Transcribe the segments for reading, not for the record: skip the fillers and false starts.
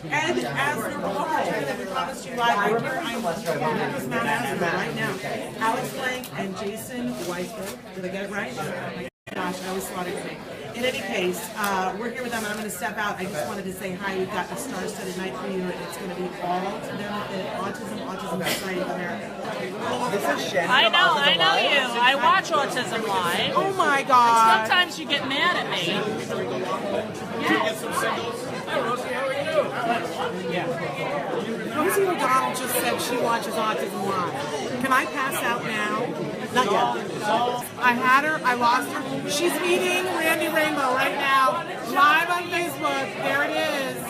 And Asner, that we promised you live right here. I'm Asner right now. Alex Blank and Jason Weisberg. Did I get it right? Oh my gosh, I always slaughtered your name. In any case, we're here with them, and I'm going to step out. I just wanted to say hi. We've got a star-studded night for you, and it's going to be all to them at Autism Society of America. I know you. I watch Autism Live. Oh my God. Sometimes you get mad at me. Get some singles. Hi, Rosie. How are you? Rosie O'Donnell just said she watches Autism Live. Can I pass out now? Not yet. I had her. I lost her. She's meeting Randy Rainbow right now, live on Facebook. There it is.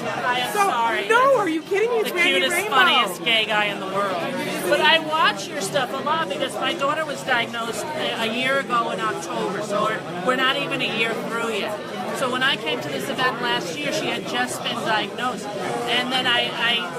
I am sorry. No, are you kidding me? It's the Randy cutest, Rainbow. funniest gay guy in the world. But I watch your stuff a lot because my daughter was diagnosed a year ago in October, so we're not even a year through yet. So when I came to this event last year, she had just been diagnosed. And then I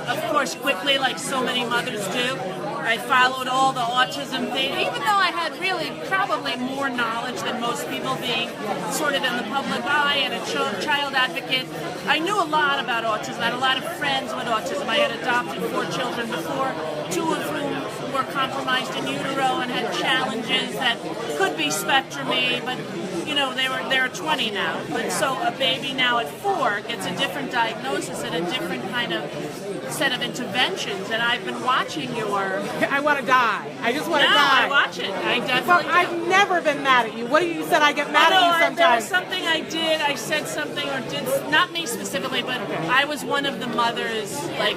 of course, quickly, like so many mothers do, I followed all the autism thing, even though I had really probably more knowledge than most people, being sort of in the public eye and a child advocate. I knew a lot about autism. I had a lot of friends with autism. I had adopted 4 children before, 2 of whom were compromised in utero and had challenges that could be spectrum-y, but you know, they're 20 now. But so a baby now at 4 gets a different diagnosis and a different kind of set of interventions, and I've been watching your... I want to die. I just want to die. I watch it. I definitely But do. I've never been mad at you. What do you said? I get mad at you sometimes. There was something I did. I said something or did, not me specifically, but I was one of the mothers. Like,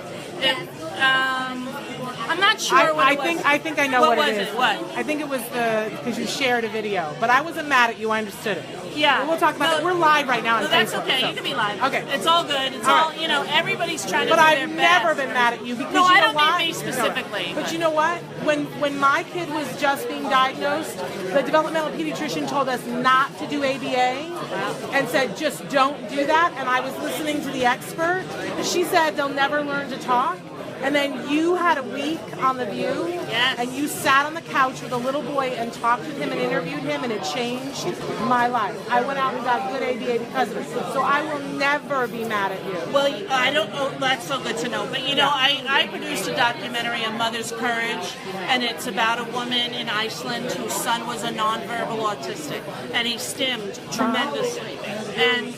I'm not sure what it was. I think I know what it is. What? I think it was because you shared a video. But I wasn't mad at you. I understood it. Yeah. We'll talk about it. We're live right now on No, that's Facebook. okay. So. You can be live. Okay. It's all good. It's all, you know, everybody's trying to But do I've their never best. been mad at you because No, you I know don't why? mean me specifically. But you know what? When my kid was just being diagnosed, the developmental pediatrician told us not to do ABA and said just don't do that. And I was listening to the expert. She said they'll never learn to talk. And then you had a week on The View, yes. And you sat on the couch with a little boy and talked with him and interviewed him, and it changed my life. I went out and got good ABA because of it. So I will never be mad at you. Well, I don't. Oh, that's so good to know. But you know, I produced a documentary on Mother's Courage, and it's about a woman in Iceland whose son was a nonverbal autistic, and he stimmed tremendously. And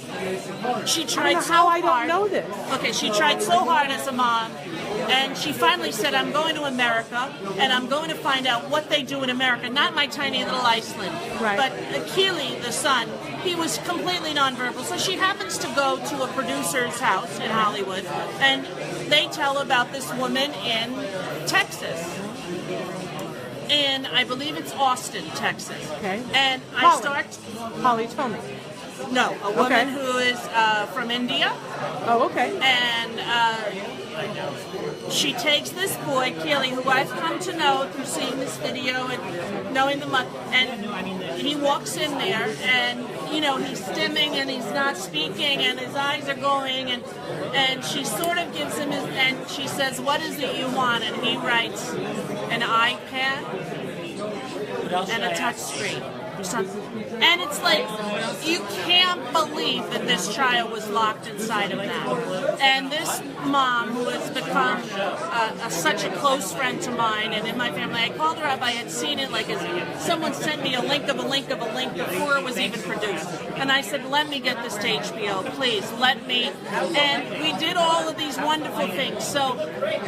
she tried so hard. I don't know this. Okay, she tried so hard as a mom. And she finally said, I'm going to America, and I'm going to find out what they do in America, not my tiny little Iceland. Right. But Keely, the son, he was completely nonverbal. So she happens to go to a producer's house in Hollywood, and they tell about this woman in Texas. And I believe it's Austin, Texas. Okay. And Holly told me. No, a woman who is from India. Oh, okay. And she takes this boy, Keely, who I've come to know through seeing this video and knowing the mother, and he walks in there, and you know, he's stimming and he's not speaking, and his eyes are going, and she sort of gives him his, and she says, "What is it you want?" And he writes, "An iPad and a touch screen." And it's like, you can't believe that this child was locked inside of that. And this mom, who has become such a close friend to mine and in my family, I called her up. I had seen it, like, as someone sent me a link of a link of a link before it was even produced. And I said, let me get this to HBO, please, let me. And we did all of these wonderful things. So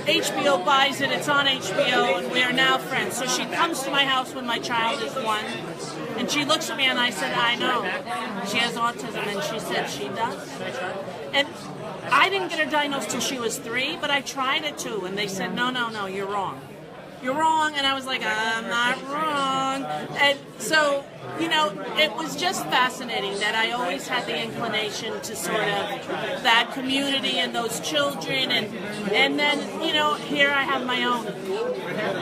HBO buys it, it's on HBO, and we are now friends. So she comes to my house when my child is 1. And she looks at me and I said, I know. She has autism. And she said, she does. And I didn't get her diagnosed till she was 3, but I tried it too. And they said, no, you're wrong. You're wrong. And I was like, I'm not wrong. And so, you know, it was just fascinating that I always had the inclination to sort of that community and those children. And then, you know, here I have my own.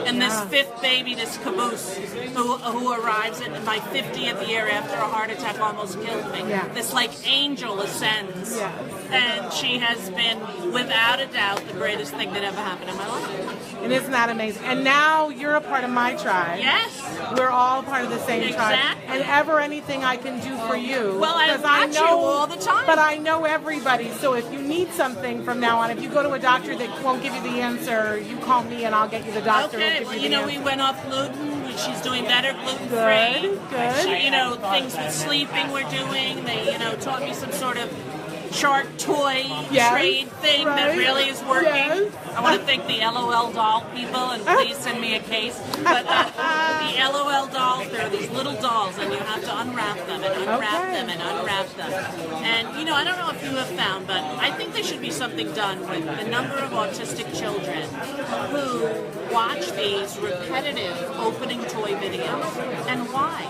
And this 5th baby, this caboose, who arrives at my 50th year after a heart attack almost killed me. Yeah. This, like, angel ascends. Yeah. And she has been, without a doubt, the greatest thing that ever happened in my life. And isn't that amazing? And now you're a part of my tribe. Yes. We're all part of the same time, Exactly. and ever anything I can do for you. Well, I because watch you all the time. But I know everybody, so if you need something from now on, if you go to a doctor that won't give you the answer, you call me and I'll get you the doctor. Okay, well, you know, we went off gluten. She's doing better gluten-free. Good. She, you know, things with sleeping we're doing. They, you know, taught me some sort of shark toy trade thing that really is working. Yes. I want to thank the LOL doll people, and please send me a case. But the LOL dolls, there are these little dolls, and you have to unwrap them and unwrap them and unwrap them. And, you know, I don't know if you have found, but I think there should be something done with the number of autistic children who watch these repetitive opening toy videos, and why.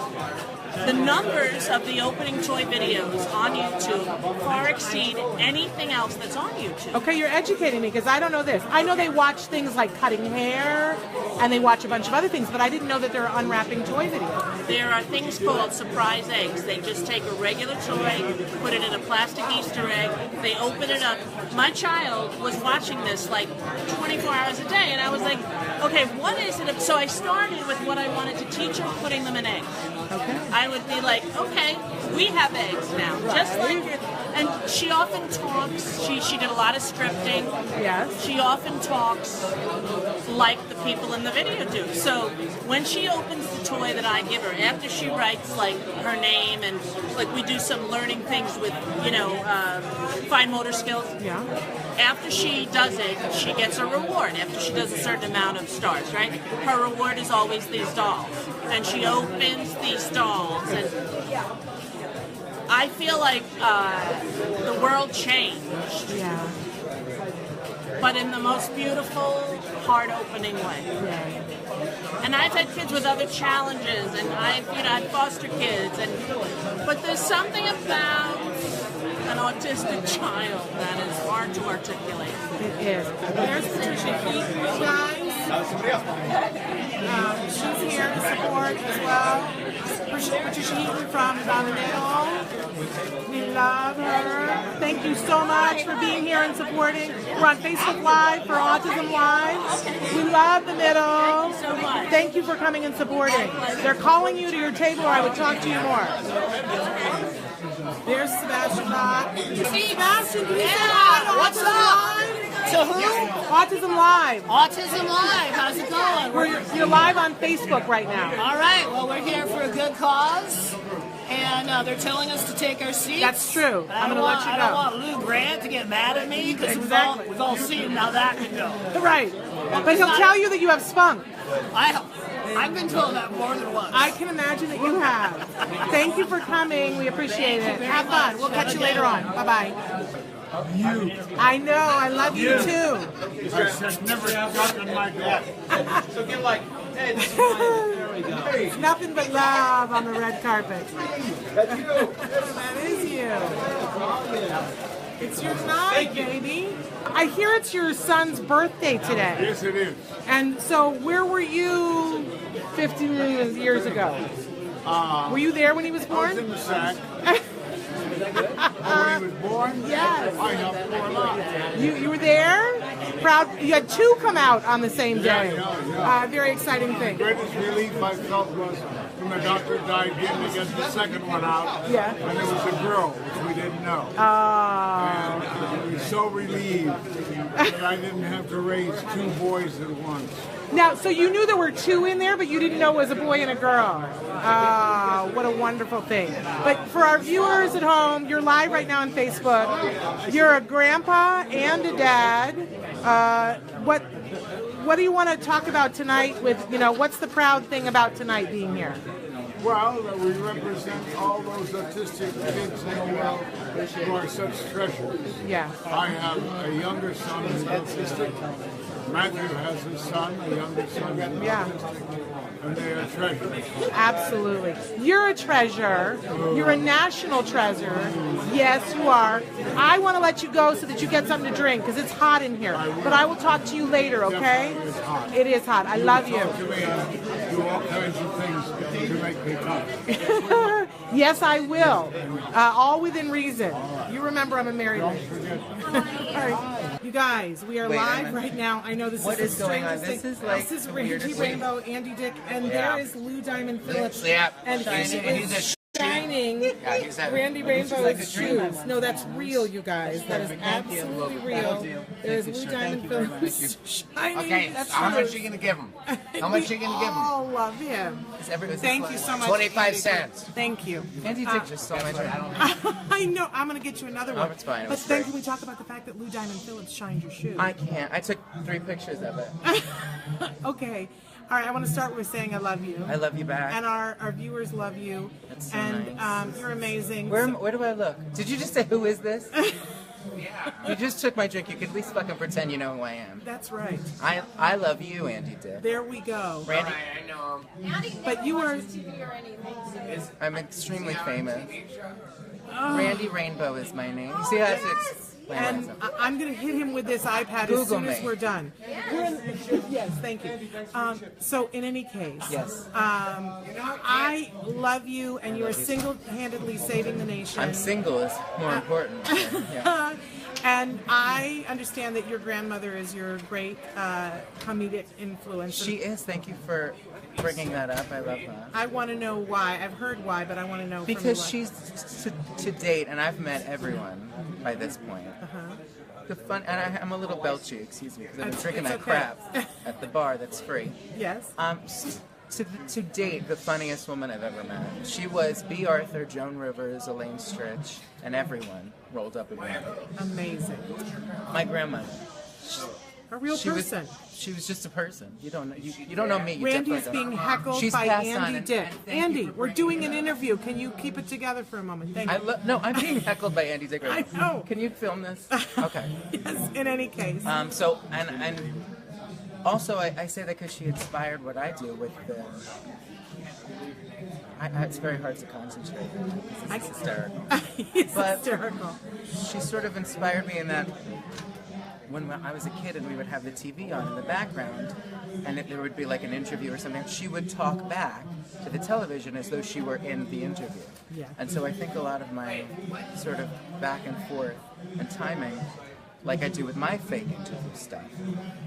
The numbers of the opening toy videos on YouTube far exceed anything else that's on YouTube. Okay, you're educating me because I don't know this. I know they watch things like cutting hair and they watch a bunch of other things, but I didn't know that there are unwrapping toy videos. There are things called surprise eggs. They just take a regular toy, put it in a plastic Easter egg, they open it up. My child was watching this like 24 hours a day, and I was like, okay, what is it? So I started with what I wanted to teach her, putting them in eggs. Okay. I would be like, okay, we have eggs now, just like your. And she often talks. She did a lot of scripting. Yes. She often talks like the people in the video do. So when she opens the toy that I give her, after she writes like her name and like we do some learning things with, you know, fine motor skills. Yeah. After she does it, she gets a reward. After she does a certain amount of stars, right? Her reward is always these dolls, and she opens these dolls, and I feel like the world changed, Yeah. but in the most beautiful, heart-opening way. Yeah. And I've had kids with other challenges, and I've had foster kids, but there's something about an autistic child that is hard to articulate. It is. There's Patricia Heath, you guys. She's here to support as well. Patricia Heaton from the Middle. We love her. Thank you so much for being here and supporting. We're on Facebook Live for Autism Live. We love the Middle. Thank you so much. Thank you for coming and supporting. They're calling you to your table, or I would talk to you more. There's Sebastian Bach. Sebastian, can you say hi to What's Autism up? Live? To who? Autism Live. Autism Live. How's it going? You're live on Facebook right now. All right. Well, we're here for a good cause, and they're telling us to take our seats. That's true. But I'm going to let you I know. don't want Lou Grant to get mad at me because Exactly. we've all seen how that can go. Right. But he'll tell you that you have spunk. I've been told that more than once. I can imagine that you have. Thank you for coming. We appreciate it. Have fun. We'll catch you later on. Bye-bye. You. I know. I love you too. I said never knock on my door. So get like, hey, this is mine. There we go. It's nothing but love on the red carpet. That's you. That is you. It's your night, baby. I hear it's your son's birthday today. Yes, it is. And so where were you 50 years ago? Were you there when he was I was born? in the sack. When he was born, Yes. I helped pour a lot. You were there? Proud. You had two come out on the same day. Yeah. Very exciting thing. Greatest relief I felt was when the doctor died getting to get the second one out. Yeah. And it was a girl, which we didn't know. Oh. And I was so relieved that I didn't have to raise two boys at once. Now, so you knew there were two in there, but you didn't know it was a boy and a girl. What a wonderful thing. But for our viewers at home, you're live right now on Facebook. You're a grandpa and a dad. What do you want to talk about tonight with, what's the proud thing about tonight being here? Well, we represent all those autistic kids in the world who are such treasures. Yeah. I have a younger son who's autistic. Matthew has a son, a younger son who's Yeah. autistic. And they are treasures. Absolutely. You're a treasure. You're a national treasure. Yes, you are. I want to let you go so that you get something to drink because it's hot in here. But I will talk to you later, okay? It's hot. It is hot. I love you. Talk to me and do all kinds of things to make me tough. Yes, I will. All within reason. You remember I'm a married man. Don't forget. All right. You guys, we are Wait, live right now. I know this What is is the going on? strangest This thing. is like This is the Randy weirdest Rainbow, Andy Dick, and there is Lou Diamond Phillips. Yeah. And He's a shining he's a- Randy Rainbow's shoes. No, that's real, you guys. That is absolutely real. There is Lou Diamond Phillips shining. Okay, That's how much true. are you going to give him? How much are you going to give him? all love him. Thank you so much. 25 Andy. cents. Thank you. Andy Dick just stole my drink. I know. I'm going to get you another one. it's fine. It But was then free. can we talk about the fact that Lou Diamond Phillips shined your shoe? I can't. I took 3 pictures of it. Okay. All right. I want to start with saying I love you. I love you back. And our viewers love you. That's so and nice. you're amazing. Where do I look? Did you just say, who is this? You just took my drink. You could at least fucking pretend you know who I am. That's right. I love you, Andy Dick. There we go. Randy, I know him. But you are. I'm extremely famous. Randy Rainbow is my name. You see how to explain And myself. I'm going to hit him with this iPad Google as soon as me. we're done. Yes, thank you. So in any case, Yes. I love you, and you are single-handedly saving the nation. I'm single is more important. Yeah. And I understand that your grandmother is your great comedic influence. She is. Thank you for bringing that up. I love that. I want to know why. I've heard why, but I want to know Because from you she's to date, and I've met everyone by this point. The fun, and I'm a little belchy, excuse me, because I've been drinking It's that okay. crap at the bar that's free. Yes. To date, the funniest woman I've ever met. She was B. Arthur, Joan Rivers, Elaine Stritch, and everyone rolled up in one. Amazing. My grandmother. A real She was, person. she was just a person. You don't know. You don't know me. You Randy's definitely being don't. heckled She's by passed on, Andy and- Dick. and thank you Andy, for we're bringing doing that an up. interview. Can you keep it together for a moment? Thank you. No, I'm being heckled by Andy Dick. Right I now. know. Can you film this? Okay. Yes, in any case. So and also I say that because she inspired what I do with the. It's very hard to concentrate. It's hysterical. He's but- hysterical. She sort of inspired me in that when I was a kid and we would have the TV on in the background, and if there would be like an interview or something, she would talk back to the television as though she were in the interview. Yeah. And so I think a lot of my sort of back and forth and timing, like I do with my fake interview stuff,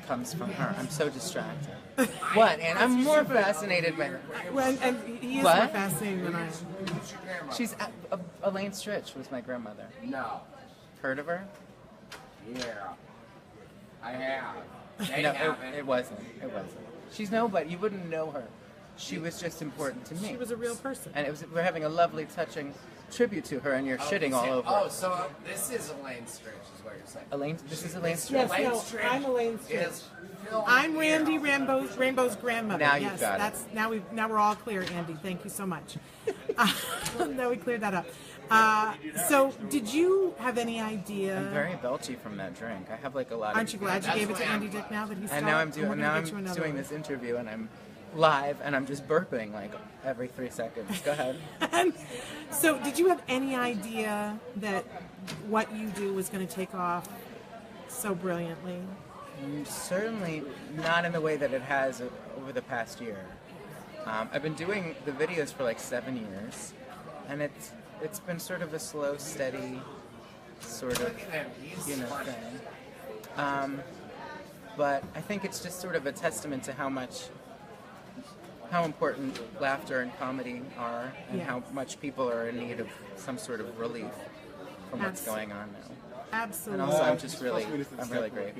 comes from her. I'm so distracted. What? And I'm more fascinated by her. Well, and he is What? more fascinating than I am. She's Elaine Stritch was my grandmother. No. Heard of her? Yeah. I have. They No, haven't. it wasn't. It wasn't. She's nobody. You wouldn't know her. She was just important to me. She was a real person. And we're having a lovely, touching tribute to her, and you're shitting all over. Oh, so this is Elaine Stritch, is what you're saying. Elaine, this is Elaine Stritch. Yes, Elaine no, Stritch I'm Elaine Stritch. is filmed I'm Randy here. Rainbow's grandmother. Now you've yes, got it. that's now we're all clear, Andy. Thank you so much. Now we cleared that up. So, did you have any idea? I'm very belchy from that drink. I have like a lot. Aren't you of, glad you gave it to Andy Dick now that he's And now I'm doing this interview, and I'm live, and I'm just burping like every 3 seconds. Go ahead. So, did you have any idea that what you do was going to take off so brilliantly? Certainly not in the way that it has over the past year. I've been doing the videos for like 7 years, and it's been sort of a slow, steady sort of thing. But I think it's just sort of a testament to how important laughter and comedy are, and Yeah. how much people are in need of some sort of relief from what's going on now. Absolutely. And also, I'm really great.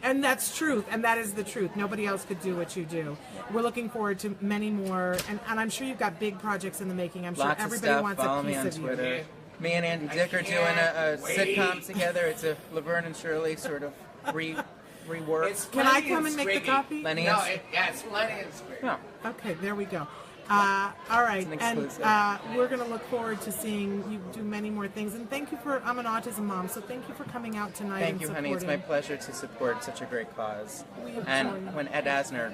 And that's truth, and that is the truth. Nobody else could do what you do. We're looking forward to many more, and I'm sure you've got big projects in the making. I'm sure Lots everybody of stuff. wants Follow a me piece on of Twitter. you. Me and Andy Dick are doing a sitcom together. It's a Laverne and Shirley sort of rework. It's Can I Lenny come and and make the Squiggy. copy? Lenny No, and- it's Lenny and Squiggy. No. Okay, there we go. All right, It's an and exclusive. we're going to look forward to seeing you do many more things. And thank you I'm an autism mom, so thank you for coming out tonight Thank and you, supporting. honey. It's my pleasure to support such a great cause. We enjoy And it. when Ed Asner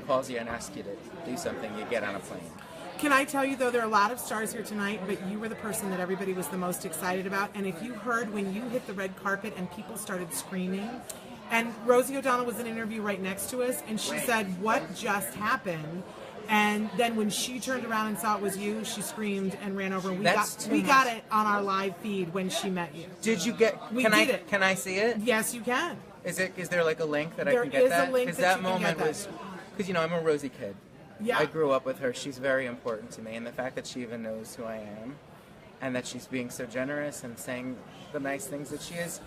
calls you and asks you to do something, you get on a plane. Can I tell you, though, there are a lot of stars here tonight, but you were the person that everybody was the most excited about. And if you heard when you hit the red carpet and people started screaming, and Rosie O'Donnell was in an interview right next to us, and she said, "What just happened?" And then when she turned around and saw it was you, she screamed and ran over. And That's we too got much. it on our live feed when she met you. Did you get? We Can did I? it. Can I see it? Yes, you can. Is there like a link that I There can get is a that? link Because that that you can get moment that. was, because I'm a Rosie kid. Yeah. I grew up with her. She's very important to me, and the fact that she even knows who I am, and that she's being so generous and saying the nice things that she is,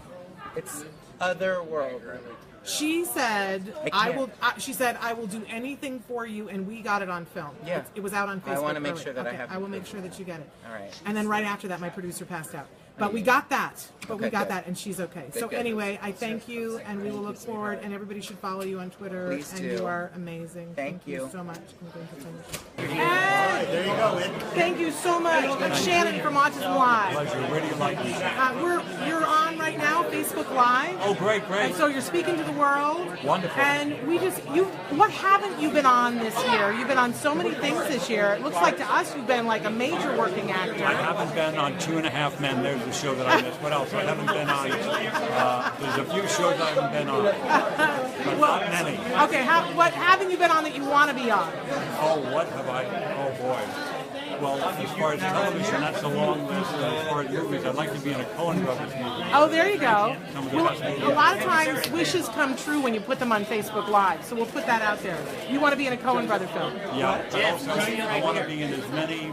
it's otherworldly. She said, I can't. She said, I will do anything for you, and we got it on film. Yeah. It was out on Facebook. I wanna make early. sure that I Okay, have I will it. make sure that you get it. All right. And then right after that, my producer passed out. But we got that. But we Okay, got good. that, and she's okay. So good. anyway, I thank you, and we will look forward. And everybody should follow you on Twitter. Please and do. you are amazing. Thank you. so much. I'm going to finish. And there you go, Lynn. Thank you so much. I'm Shannon from Autism Live. Pleasure. Where do you like me? You're on right now, Facebook Live. Oh, great, great. And so you're speaking to the world. Wonderful. And what haven't you been on this year? You've been on so many things this year. It looks like to us you've been like a major working actor. I haven't been on 2.5 Men. There's the show that I missed. What else? I haven't been on. There's a few shows I haven't been on, but not many. Okay, what haven't you been on that you want to be on? Oh, what have I? Oh boy. Well, as far as television, that's a long list. As far as movies, I'd like to be in a Coen Brothers movie. Oh, there you go. Some of the Well, best movies. a lot of times wishes come true when you put them on Facebook Live, so we'll put that out there. You want to be in a Coen Brother film? Yeah, but also I want to be in as many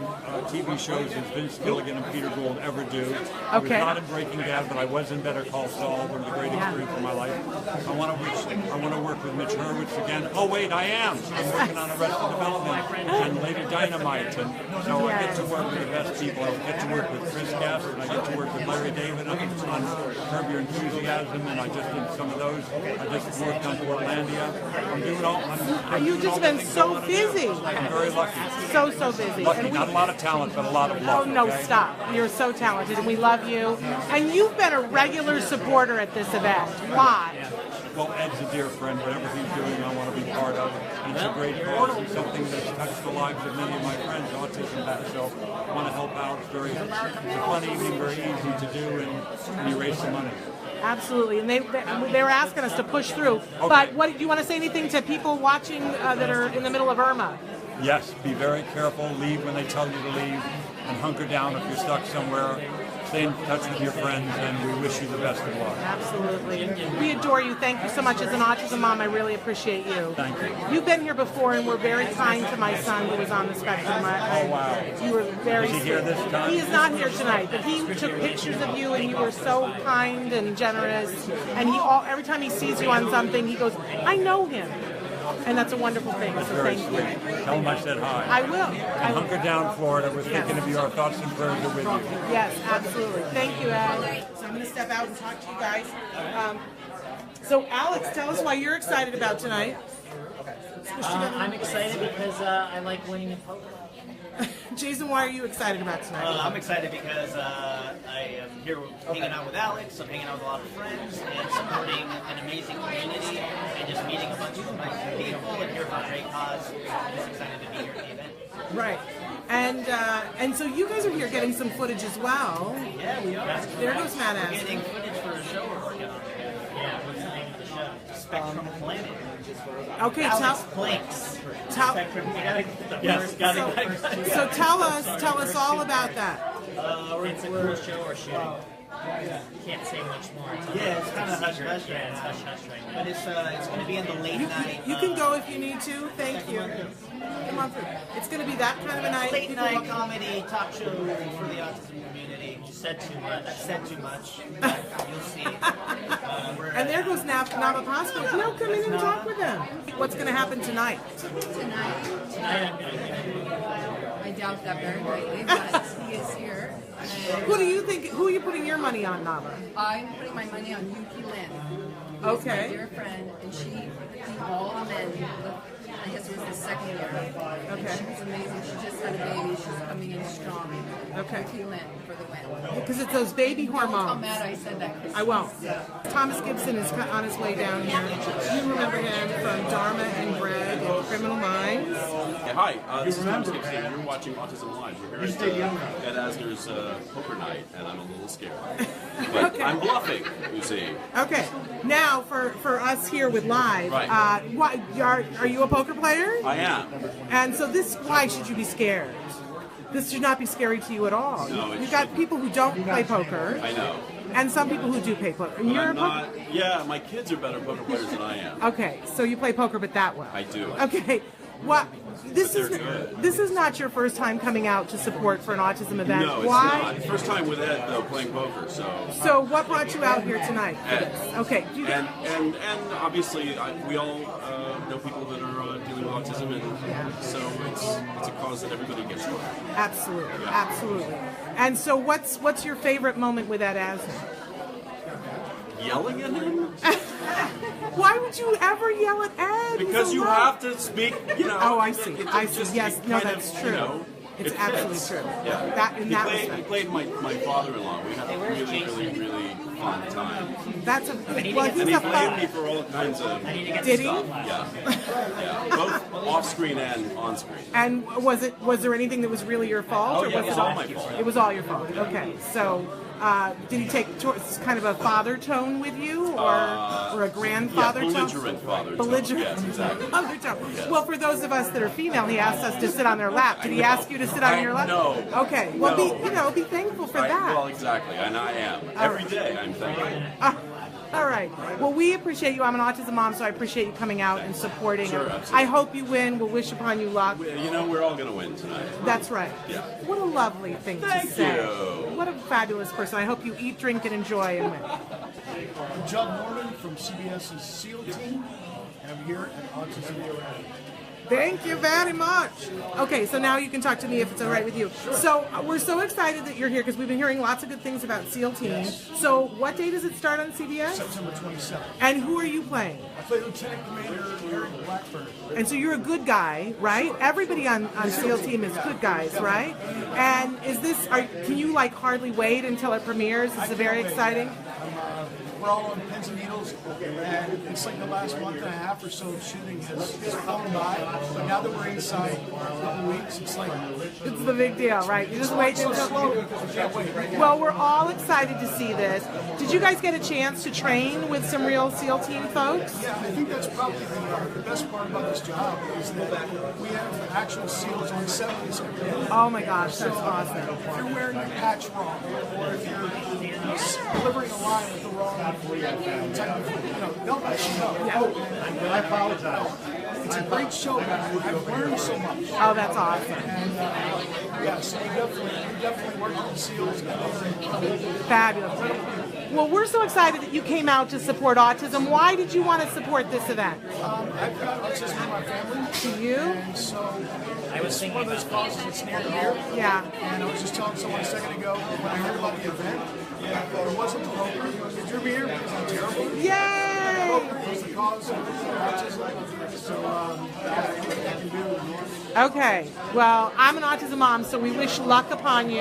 TV shows as Vince Gilligan and Peter Gould ever do. I was Okay. not in Breaking Bad, but I was in Better Call Saul. It was a great experience in my life. I want to work with Mitch Hurwitz again. Oh wait, I am. I'm working on Arrested Development and Lady Dynamite, and so I get to work with the best people. I get to work with Chris Gass, and I get to work with Larry David on Curb Your Enthusiasm, and I just did some of those. I just worked on Portlandia. I'm doing all. You've just been so busy. I'm very lucky. So busy. Lucky, And not a lot of talent, but a lot of Oh, luck. no, okay? stop. You're so talented, and we love you. And you've been a regular supporter at this event. Why? Well, Ed's a dear friend. Whatever he's doing, I want to be part of. It's a great cause. It's something that's touched the lives of many of my friends, autism back. So I want to help out. It's a fun evening, very easy to do, and you raise some money. Absolutely. And they were asking us to push through. But what do you want to say anything to people watching that are in the middle of Irma? Yes, be very careful. Leave when they tell you to leave, and hunker down if you're stuck somewhere. Stay in touch with your friends, and we wish you the best of luck. Absolutely. We adore you. Thank you so much. As an autism mom, I really appreciate you. Thank you. You've been here before and were very kind to my son who was on the spectrum. Oh, wow. You were very Is he here this time? He is not here tonight, but he took pictures of you and you were so kind and generous. And every time he sees you on something, he goes, I know him. And that's a wonderful thing. That's So very thank sweet. you. Tell him I said hi. I will. And hunker down, Florida. We're thinking of you. Our thoughts and prayers are with you. Yes, absolutely. Thank you, Ed. So I'm going to step out and talk to you guys. So Alex, tell us why you're excited about tonight. I'm excited because I like winning in poker. Jason, why are you excited about tonight? I'm excited because I am here hanging out with Alex, I'm hanging out with a lot of friends, and supporting an amazing community, and just meeting a bunch of amazing people, and here for a great cause. I'm just excited to be here at the event. Right. And so you guys are here getting some footage as well. Yeah, we are. There goes Matt We're Asner. getting footage for a show we're working on. Yeah, what's the name of the show? Spectrum Planet. Okay, Alex Planks. Spectrum. So tell us all about that. It's a cool show we're shooting. Can't say much more. Yeah, it's kind of hush hush. Yeah, it's hush hush right now. But it's going to be in the late night. You can go if you need to. Thank you. Come on through. It's going to be that kind of a night. Late People night will- comedy talk show for the autism community. You said too much. I said too much. But you'll see. And there goes Nava Pasco. No, come in and talk with them. What's going to happen tonight? Tonight, I doubt that very greatly, but he is here. And Who do you think? Who are you putting your money on, Nava? I'm putting my money on Yuki Lin. Who is Okay. my dear friend, and she beat all the men. I guess it was the second year. And Okay. she was amazing. She just had a baby. She's amazing. young and strong. Okay. With you in for the win. Because it's those baby Don't tell hormones. Matt I said that. I won't. Thomas Gibson is on his way down here. You remember him from Dharma and Greg and Criminal Minds. Yeah, hi, this is Thomas Gibson. You're watching Autism Live. We're here at Asner's poker night, and I'm a little scared. But Okay. I'm bluffing, you see. Okay. Now, for us here with Live, Right. what, are you a poker player? I am. And so why should you be scared? This should not be scary to you at all. No, it You've got people who don't play poker. I know. And some people who do play poker. And But you're I'm a poker. not. Yeah, my kids are better poker players than I am. Okay, so you play poker, but that way. I do. Okay. What? This But is they're good. this is not your first time coming out to support for an autism event. No, it's Why? not. First time with Ed, though, playing poker, so. So what brought you out here tonight? for Ed. this? Okay. And obviously, we all know people that are dealing with autism, and so it's a cause that everybody gets from. Absolutely, absolutely. And so what's your favorite moment with Ed Asner? Yelling at him? Why would you ever yell at Ed? Because you have to speak, you know. Oh, I see. it I just- see. Yes, it no, kind that's of, true. You know, It's it absolutely fits. true. Yeah. That in that He respect. played my father-in-law. We had a really fun time. That's a And he well, he's played a fun. me for all kinds of Did he? stuff. Yeah. Both off-screen and on-screen. And was there anything that was really your fault, Oh, or yeah, was it was all my fault. It was all your fault. Okay, so did he take kind of a father tone with you, or a grandfather tone? Belligerent father tone. Belligerent. Yes, exactly. Father tone. Yes. Well, for those of us that are female, he asked us to sit on their lap. Did he ask you to sit on your lap? No. Okay. Well, No. be thankful for Right, that. well, exactly, and I am. All Every right. day I'm thankful. All right. Well, we appreciate you. I'm an autism mom, so I appreciate you coming out and supporting. Sure, him. absolutely. I hope you win. We'll wish upon you luck. You know, we're all going to win tonight. That's right. Yeah. What a lovely thing to Thank say. you. What a fabulous person. I hope you eat, drink, and enjoy and win. I'm Judd Morgan from CBS's SEAL team, and I'm here at Autism Live. Thank you very much. Okay, so now you can talk to me if it's all right with you. So we're so excited that you're here because we've been hearing lots of good things about SEAL Team. So what day does it start on CBS? September 27th. And who are you playing? I play Lieutenant Commander Eric Blackburn. And so you're a good guy, right? Everybody on SEAL Team is good guys, right? And can you like hardly wait until it premieres? Is it very exciting? We're all on pins and needles, and it's like the last month and a half or so of shooting has flown by. But now that we're inside a couple weeks, it's like It's the big deal, right? You just wait so until. slow because we can't wait. Well, we're all excited to see this. Did you guys get a chance to train with some real SEAL Team folks? Yeah, I think that's probably the best part about this job is that we have actual SEALs on set with us every day. Oh my gosh, that's awesome. If you're wearing your patch wrong, or if you're delivering a line with the wrong type of, they'll let you know. I apologize. It's a great show, man. I've learned so much. Oh, that's awesome. And yes, we definitely work with the SEALs. Fabulous. Well, we're so excited that you came out to support autism. Why did you want to support this event? I've got autism in my family. To you? And so it's one of those causes that's near and dear. Yeah. And I was just telling someone a second ago when I heard about the event, it wasn't the poker. It drew me here because I'm terrible. Yay! Poker was the cause of autism. So, yeah, anything I can do. Okay. Well, I'm an autism mom, so we wish luck upon you.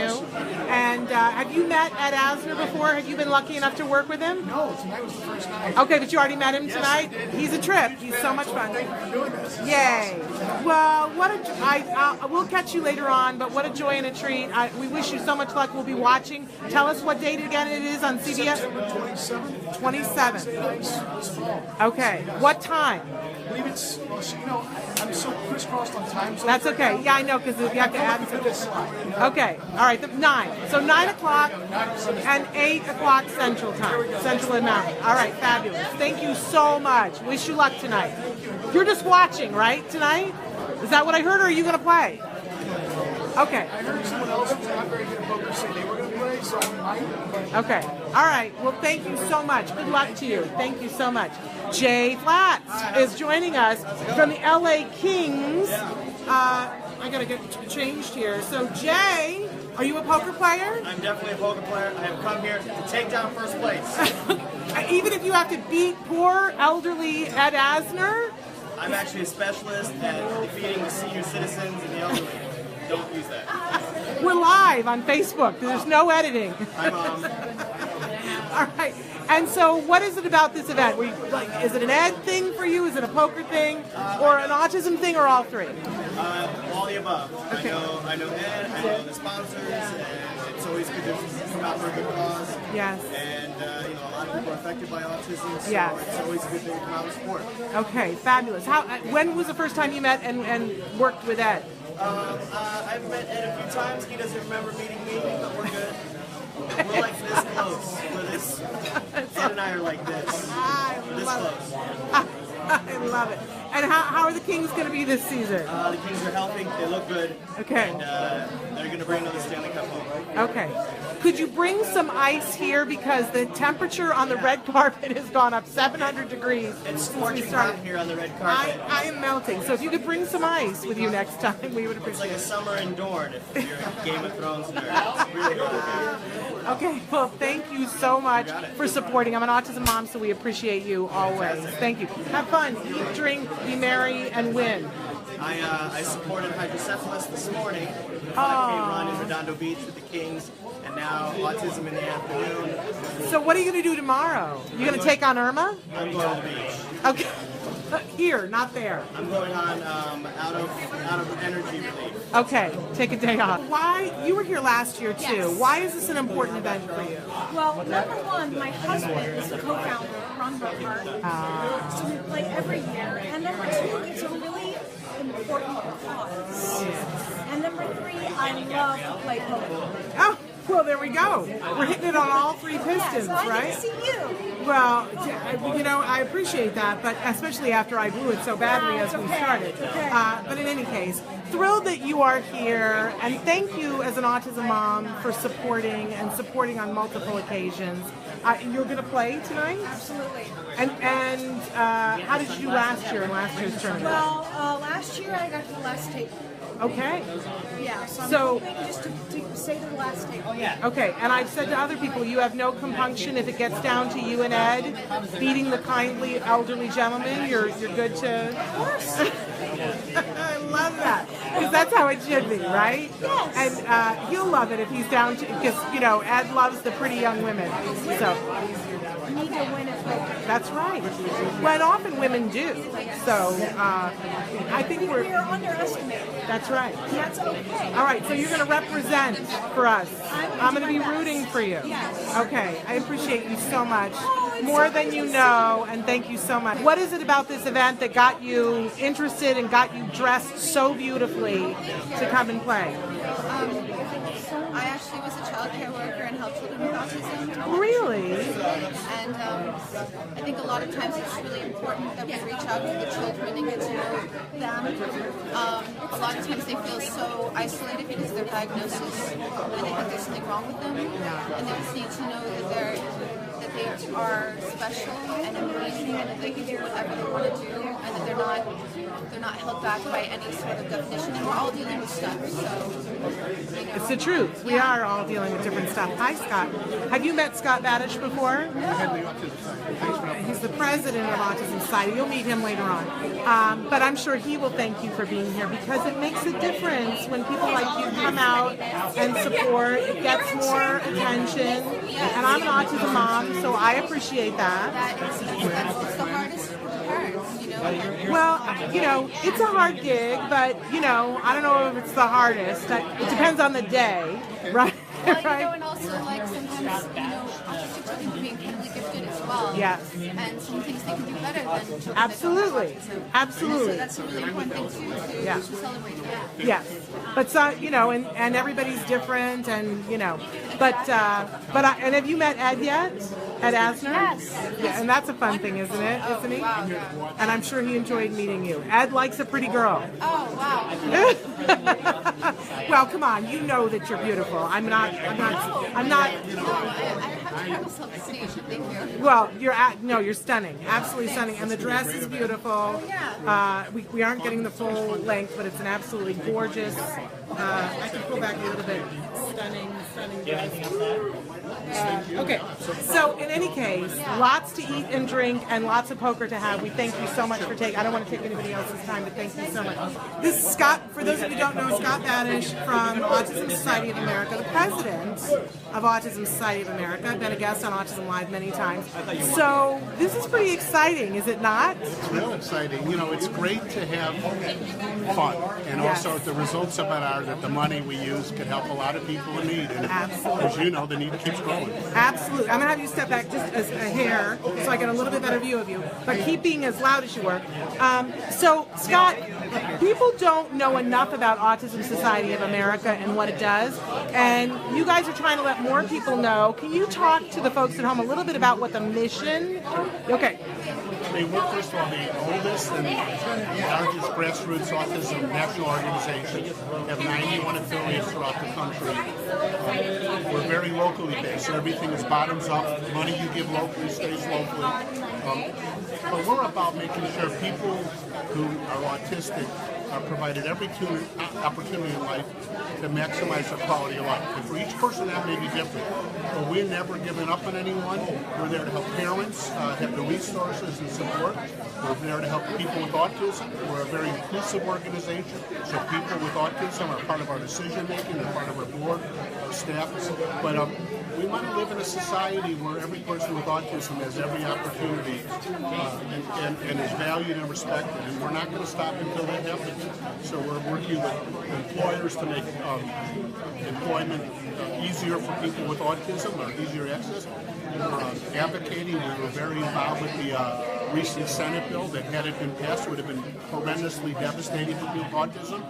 And have you met Ed Asner before? Have you been lucky enough to work with him? No, tonight was the first night. Okay, but you already met him tonight? Yes, I did. He's a trip. He's so much fun. Thank you for doing this. Yay! Well, we'll catch you later on, but what a joy and a treat. We wish you so much luck. We'll be watching. Tell us what date again it is on CBS? September 27th. 27th. This fall. Okay. What time? I believe it's, I'm so crisscrossed on time zones. That's okay. right now. Yeah, I know, because you have to add some. Okay. All right. 9. So 9 o'clock and 8 o'clock Central Time. Central and Mountain. All right. Fabulous. Thank you so much. Wish you luck tonight. You're just watching, right, tonight? Is that what I heard, or are you going to play? Okay. I heard someone else who's not very good at poker say they were going to play, so I might. Okay. All right. Well, thank you so much. Good luck to you. Thank you so much. Jay Flats is joining us from the LA Kings. I got to get changed here. So, Jay, are you a poker player? I'm definitely a poker player. I have come here to take down first place. Even if you have to beat poor elderly Ed Asner? I'm actually a specialist at defeating the senior citizens and the elderly. Don't use that. live on Facebook. There's no editing. Hi, Mom. All right. And so, what is it about this event? Is it an ed thing for you? Is it a poker thing, or an autism thing, or all three? All the above. Okay. I know Ed, I know the sponsors, and it's always good to come out for a good cause. Yes. And a lot of people are affected by autism, so Yes. it's always a good thing to come out and support. Okay, fabulous. When was the first time you met and worked with Ed? I've met Ed a few times. He doesn't remember meeting me, but we're good. We're like this close. Ed and I are like this. This close. I love it. And how are the Kings going to be this season? The Kings are healthy. They look good. Okay. And they're going to bring another Stanley Cup home. Okay. Could you bring some ice here because the temperature on the red carpet has gone up 700 degrees. It's scorching hot here on the red carpet. I am melting. So if you could bring some ice with you next time, we would appreciate it. It's like a summer in Dorne if you're a Game of Thrones nerd. It's really hot. Okay, well, thank you so much for supporting. I'm an autism mom, so we appreciate you always. Thank you. Have fun, eat, drink, be merry, and win. I supported hydrocephalus this morning. 5K run in Redondo Beach with the Kings, and now autism in the afternoon. So what are you going to do tomorrow? You going to take on Irma? I'm going to the beach. Okay. Here, not there. I'm going on out of energy relief. Okay, take a day off. Why? You were here last year too. Yes. Why is this an important event for you? Well, number one, my husband is the co-founder of Ron Bach, so we play every year. And number two, it's a really important cause. And number three, I love to play poker. Oh, well, there we go. We're hitting it on all three pistons, So I right? get to see you. Well, I appreciate that, but especially after I blew it so badly as we started. But in any case, thrilled that you are here, and thank you as an autism mom for supporting on multiple occasions. You're going to play tonight? Absolutely. And how did you do last year in last year's tournament? Well, last year I got to the last table. Okay. Yeah, so I'm So- hoping just to stay to the last table. Okay, and I've said to other people, you have no compunction if it gets down to you and Ed beating the kindly elderly gentleman. You're good to. Of course. I love that because that's how it should be, right? Yes. And he'll love it if he's down to because Ed loves the pretty young women. So Need to win at poker. that's right. Well, often women do. So I think We are underestimated. That's right. And that's okay. All right, so you're going to represent for us. I'm going to be my best. rooting for you. Yes. Okay, I appreciate you so much. it's More so than nice you to know, and thank you so much. What is it about this event that got you interested and got you dressed so beautifully to come and play? I actually was a child care worker and helped children with autism. Really? And I think a lot of times it's really important that we reach out to the children and get to know them. A lot of times they feel so isolated because of their diagnosis and they think there's something wrong with them. And they just need to know that they are special and amazing and that they can do whatever they want to do and that they're not held back by any sort of definition. And we're all dealing with stuff, so It's the truth. We are all dealing with different stuff. Hi, Scott. Have you met Scott Badish before? He's the president of Autism Society. You'll meet him later on. But I'm sure he will thank you for being here because it makes a difference when people like you come out and support. It gets more attention. And I'm an autism mom, so I appreciate that. it's the hardest for the parents, you know. Well, it's a hard gig, but, I don't know if it's the hardest. It depends on the day, right? Well, and also, like, sometimes, autistic children can be incredibly gifted as well. Yes. And some things they can do better than children Absolutely. that don't have autism. Absolutely. So that's a really important thing, too, to celebrate that. Yes, but and everybody's different, and and have you met Ed yet? Ed Asner? Yes. Yeah, and that's a fun thing, isn't it? Isn't he? Wow, yeah. And I'm sure he enjoyed meeting you. Ed likes a pretty girl. Oh, wow. Well, come on, you know that you're beautiful. I'm not. No, I have to have self-esteem, thank you. Well, you're stunning, absolutely stunning, and the dress is beautiful. We aren't getting the full length, but it's an absolutely gorgeous I can pull back a little bit. Stunning dress. Okay, so in any case, lots to eat and drink and lots of poker to have. We thank you so much for taking. I don't want to take anybody else's time, but thank you so much. This is Scott. For those of you who don't know, Scott Badish from Autism Society of America, the president of Autism Society of America. I've been a guest on Autism Live many times. So this is pretty exciting, is it not? It's real exciting. You know, it's great to have fun, and also the results of it are that the money we use can help a lot of people in need. And as you know, the need keeps growing. Absolutely. I'm going to have you step back just as a hair so I get a little bit better view of you, but keep being as loud as you were. So, Scott, people don't know enough about Autism Society of America and what it does, and you guys are trying to let more people know. Can you talk to the folks at home a little bit about what the mission? Okay. We're, first of all, the oldest and largest grassroots autism national organization. We have 91 affiliates throughout the country. We're very locally based, so everything is bottoms up. Money you give locally stays locally. But we're about making sure people who are autistic are provided every opportunity in life to maximize their quality of life. And for each person that may be different. But we're never giving up on anyone. We're there to help parents have the resources and support. We're there to help people with autism. We're a very inclusive organization, so people with autism are part of our decision making, they're part of our board, our staff. But we want to live in a society where every person with autism has every opportunity and is valued and respected. And we're not going to stop until that happens. So we're working with employers to make employment easier for people with autism or easier access. We're advocating. We were very involved with the recent Senate bill that, had it been passed, would have been horrendously devastating for people with autism.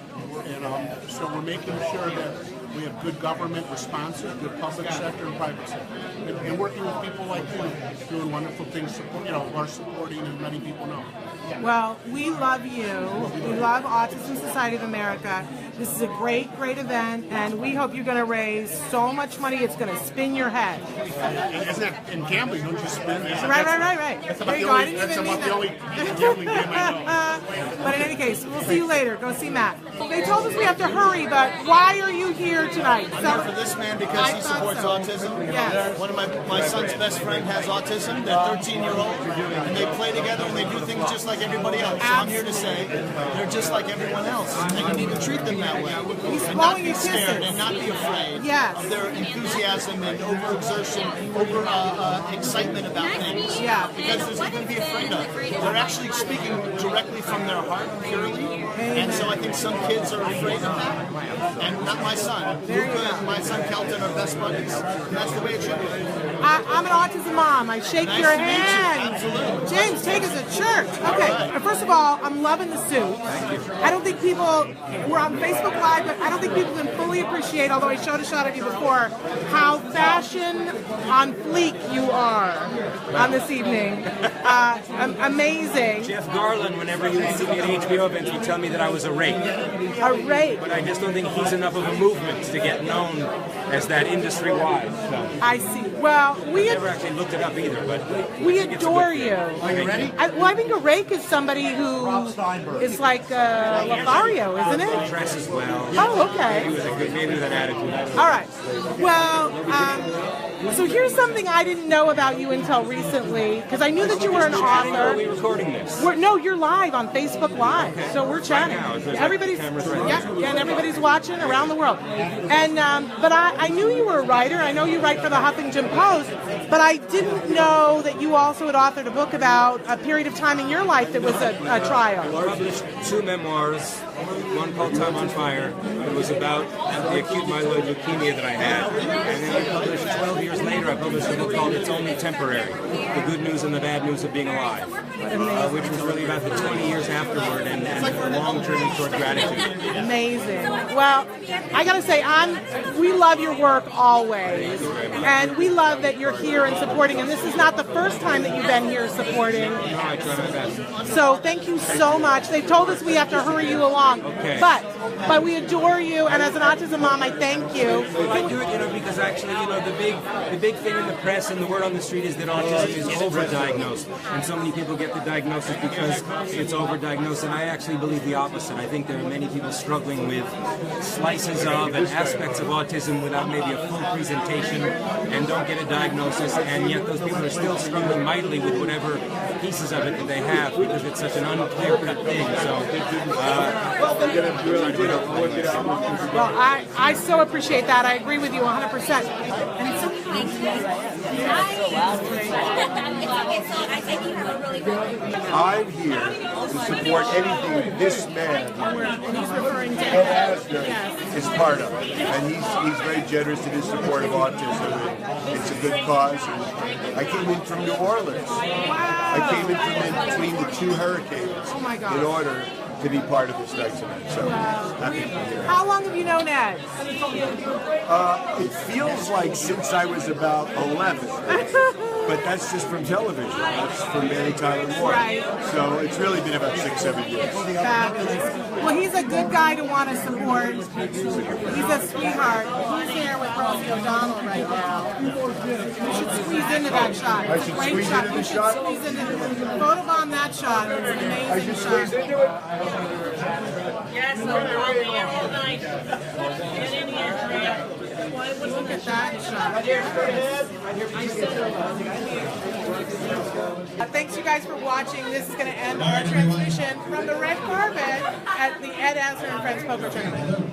And so we're making sure that we have good government responses, good public sector and private sector. And working with people like you, doing wonderful things, who are supporting, and many people know. Well, we love you. We love Autism Society of America. This is a great, great event, and we hope you're going to raise so much money it's going to spin your head. Isn't that in gambling? Don't you spin? Right. That's There you about go. I didn't that's even mean about the only that. gambling game I know. But in any case, we'll see you later. Go see Matt. They told us we have to hurry, but why are you here tonight? I'm here for this man because he supports autism. Yes. One of my son's best friend has autism. They're 13-year-old, and they play together and they do things just like everybody else. So I'm here to say they're just like everyone else, and you need to treat them that way. And not be scared and not be afraid of their enthusiasm and overexertion, excitement about things. Yeah. Because there's nothing to be afraid of. They're actually speaking directly from their heart purely. And so I think some kids are afraid of that. And not my son. Luca and my son Kelton are best buddies. And that's the way it should be. I'm an autism mom. I shake Nice your to meet you. hand. Absolutely. James, take us to church. Okay. First of all, I'm loving the suit. I don't think people, we're on Facebook Live, but I don't think people can fully appreciate, although I showed a shot of you before, how fashion on fleek you are on this evening. Amazing. Jeff Garland, whenever he would see me at HBO events, would tell me that I was a rake. A rake. But I just don't think he's enough of a movement to get known as that industry-wide. So. I see. Well, I never actually looked it up either, but we adore you. Are you ready? I think a rake is somebody who is like Lothario, isn't it? Dresses well. Oh, okay. Maybe with an attitude. All right. Well, so here's something I didn't know about you until recently, because I knew that you were an author. Are we recording this? No, you're live on Facebook Live, so we're chatting. Everybody's and everybody's watching around the world. And but I knew you were a writer. I know you write for the Huffington Post, but I didn't know that you also had authored a book about a period of time in your life that was a trial. I published 2 memoirs, one called Time on Fire. It was about the acute myeloid leukemia that I had. And then I published 12 years later, I published a book called It's Only Temporary, The Good News and the Bad News of Being Alive, which was really about the 20 years afterward and a long journey toward gratitude. Amazing. Well, I gotta say, we love your work always, and we love that you're here and supporting. And this is not the first time that you've been here supporting. No, I try my best. So thank you so much. They told us we have to hurry you along, Okay. but but we adore you, and as an autism mom, I thank you. I do it, because actually, the big thing in the press and the word on the street is that autism is overdiagnosed, and so many people get the diagnosis because it's overdiagnosed, and I actually believe the opposite. I think there are many people struggling with slices of and aspects of autism without maybe a full presentation and don't get a diagnosis, and yet those people are still struggling mightily with whatever pieces of it that they have because it's such an unclear-cut thing. So, well, I so appreciate that. I agree with you 100%. And it's so kind to me. I think you have a really good. I'm here to support anything this man, Ed Asner, is part of. And he's very generous in his support of autism. And it's a good cause. And I came in from New Orleans. I came in from in between the two hurricanes in order to be part of this next event. So happy to be here. How long have you known Ed? It feels like since I was about 11. But that's just from television. That's from Mary Tyler Moore. Right. So it's really been about 6-7 years. Fabulous. Well, he's a good guy to want to support. He's a sweetheart. He's there with Rosie O'Donnell right now. You should squeeze into that shot. I should squeeze into the shot? Squeeze into photobomb that shot. It's an amazing shot. Yes, I'll be here all night. Get in here, Look at that shot. Thanks you guys for watching. This is going to end our transmission from the red carpet at the Ed Asner and Friends Poker Tournament.